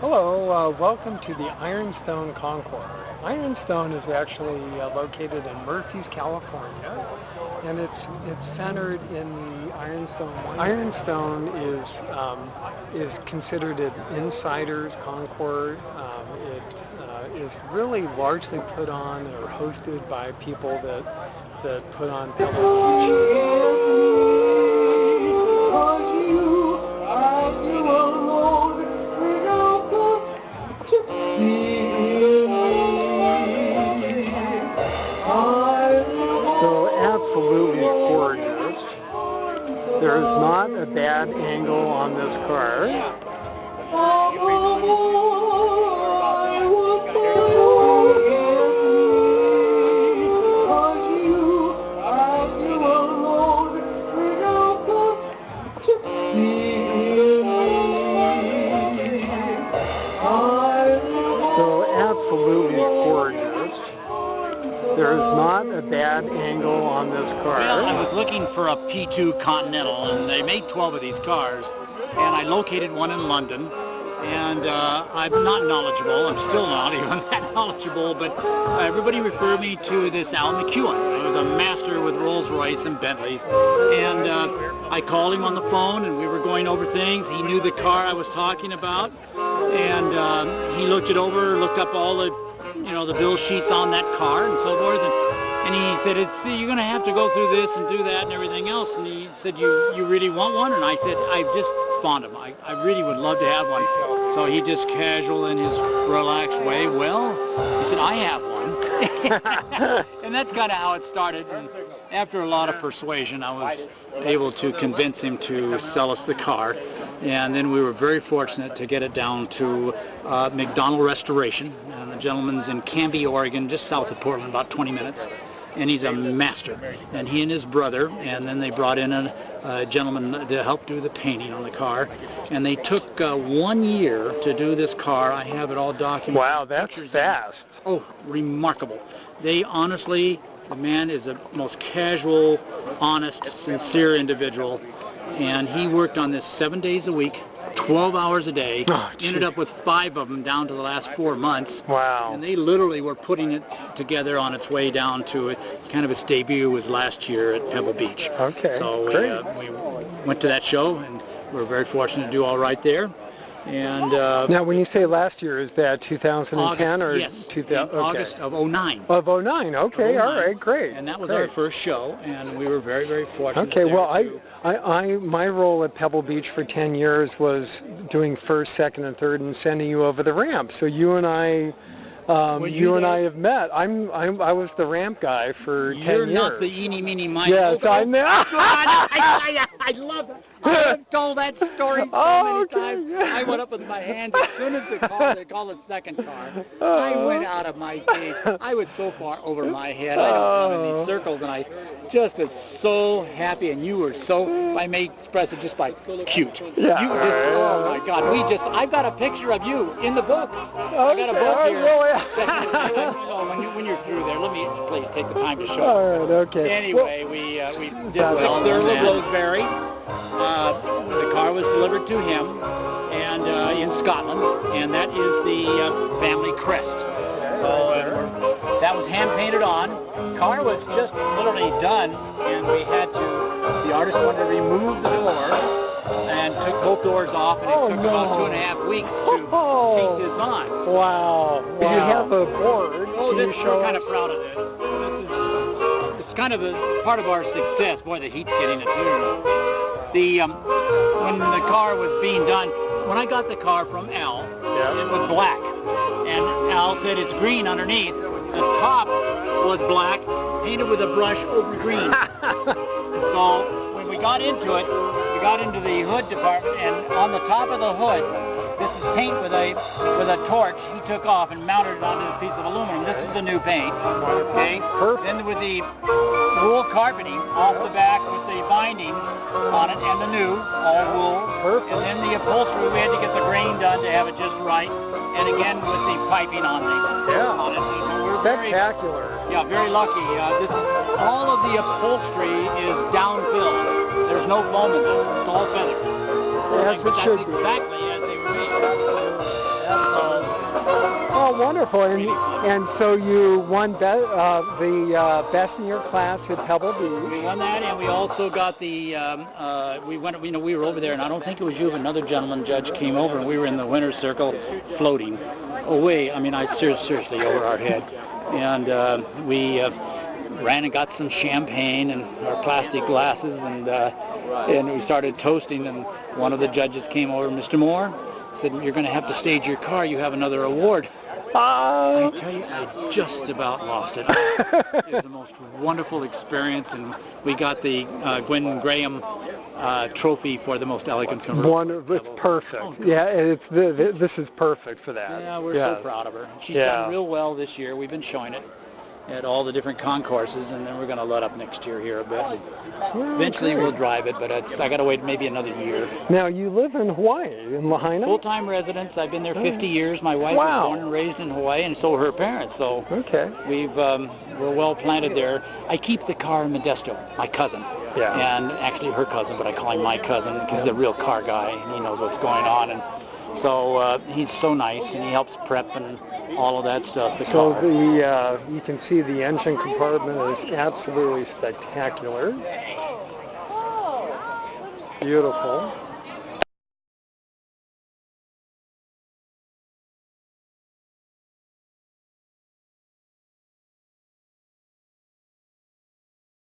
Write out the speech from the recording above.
Hello, welcome to the Ironstone Concours. Ironstone is actually located in Murphys, California, and it's centered in the Ironstone. Ironstone is considered an insider's concours. It is really largely put on or hosted by people that put on absolutely gorgeous. There's not a bad angle on this car. So absolutely gorgeous. There's not a bad angle on this car. Well, I was looking for a P2 Continental, and they made 12 of these cars, and I located one in London, and I'm not knowledgeable. I'm still not even that knowledgeable, but everybody referred me to this Al McEwen. I was a master with Rolls Royce and Bentleys, and I called him on the phone, and we were going over things. He knew the car I was talking about, and he looked it over, looked up all the the bill sheets on that car and so forth, and he said, you're going to have to go through this and do that and everything else, and he said, you really want one? And I said, I just found him. I really would love to have one. So he just casual in his relaxed way, well, he said, I have one. And that's kind of how it started, and after a lot of persuasion, I was able to convince him to sell us the car. And then we were very fortunate to get it down to McDonald Restoration. And the gentleman's in Canby, Oregon, just south of Portland, about 20 minutes. And he's a master. And he and his brother, and then they brought in a gentleman to help do the painting on the car. And they took 1 year to do this car. I have it all documented. Wow, that's fast. Oh, remarkable. They honestly, the man is the most casual, honest, sincere individual. And he worked on this 7 days a week, 12 hours a day. Oh, ended up with 5 of them down to the last 4 months. Wow. And they literally were putting it together on its way down to it. Kind of its debut was last year at Pebble Beach. Okay, so great. We went to that show, and we were very fortunate to do all right there. And now, when you say last year, is that 2010 August, or yes, 2000? Okay. August of 09. Of 09. Okay, all right, great. And that was great. our first show, and we were very, very fortunate. Okay, well, my role at Pebble Beach for 10 years was doing first, second, and third, and sending you over the ramp. So you and I. You and I have met. I was the ramp guy for 10 years. You're not the eeny, meeny, miny. Yes, I know. I love it. I've told that story so many times. Yeah. I went up with my hands as soon as they called the second car. I went out of my cage. I was so far over my head. I don't run in these circles, and I just was so happy. And you were so, I may express it just by cute. Yeah. You were just, oh my God. I've got a picture of you in the book. I got a book here. When you're through there, let me please take the time to show you. All right, okay. Anyway, we did well. There's a Roseberry. The car was delivered to him, and in Scotland, and that is the family crest. So that was hand painted on. The car was just literally done, and the artist wanted to remove the door, and took both doors off, and it took about 2.5 weeks to paint this on. Wow. Do you have a board? Oh, we're kind of proud of this. It's kind of a part of our success. Boy, the heat's getting it too. When the car was being done, when I got the car from Al, it was black. And Al said it's green underneath. The top was black, painted with a brush over green. So when we got into it, we got into the hood department, and on the top of the hood, this is paint with a torch. He took off and mounted it onto this piece of aluminum. This is the new paint. Okay. Perfect. Then with the wool carpeting off the back with the binding on it, and the new all wool. Perfect. And then the upholstery, we had to get the grain done to have it just right. And again with the piping on it. Yeah. We're Spectacular. very lucky. All of the upholstery is down-filled. There's no foam in this. It's all feather. Yes, it should be. That's exactly as they were made. wonderful. And so you won the best in your class with Pebble Beach. We won that, and we also got the, we were over there, and I don't think it was you, but another gentleman judge came over, and we were in the winner's circle floating away. I mean, seriously over our head. And we ran and got some champagne and our plastic glasses, and we started toasting, and one of the judges came over, Mr. Moore, said, "You're going to have to stage your car. You have another award." I tell you, I just about lost it. It was the most wonderful experience, and we got the Gwen Graham trophy for the most elegant convertible. It's perfect. Oh, yeah, this is perfect for that. Yeah, we're so proud of her. She's done real well this year. We've been showing it at all the different concourses, and then we're going to let up next year here a bit. Eventually we'll drive it, but I got to wait maybe another year. Now, you live in Hawaii, in Lahaina? Full-time residence. I've been there 50 years. My wife was born and raised in Hawaii, and so were her parents. So we're well planted there. I keep the car in Modesto, my cousin. Yeah. And actually her cousin, but I call him my cousin because he's a real car guy, and he knows what's going on. And so he's so nice, and he helps prep and all of that stuff. So you can see the engine compartment is absolutely spectacular. Beautiful.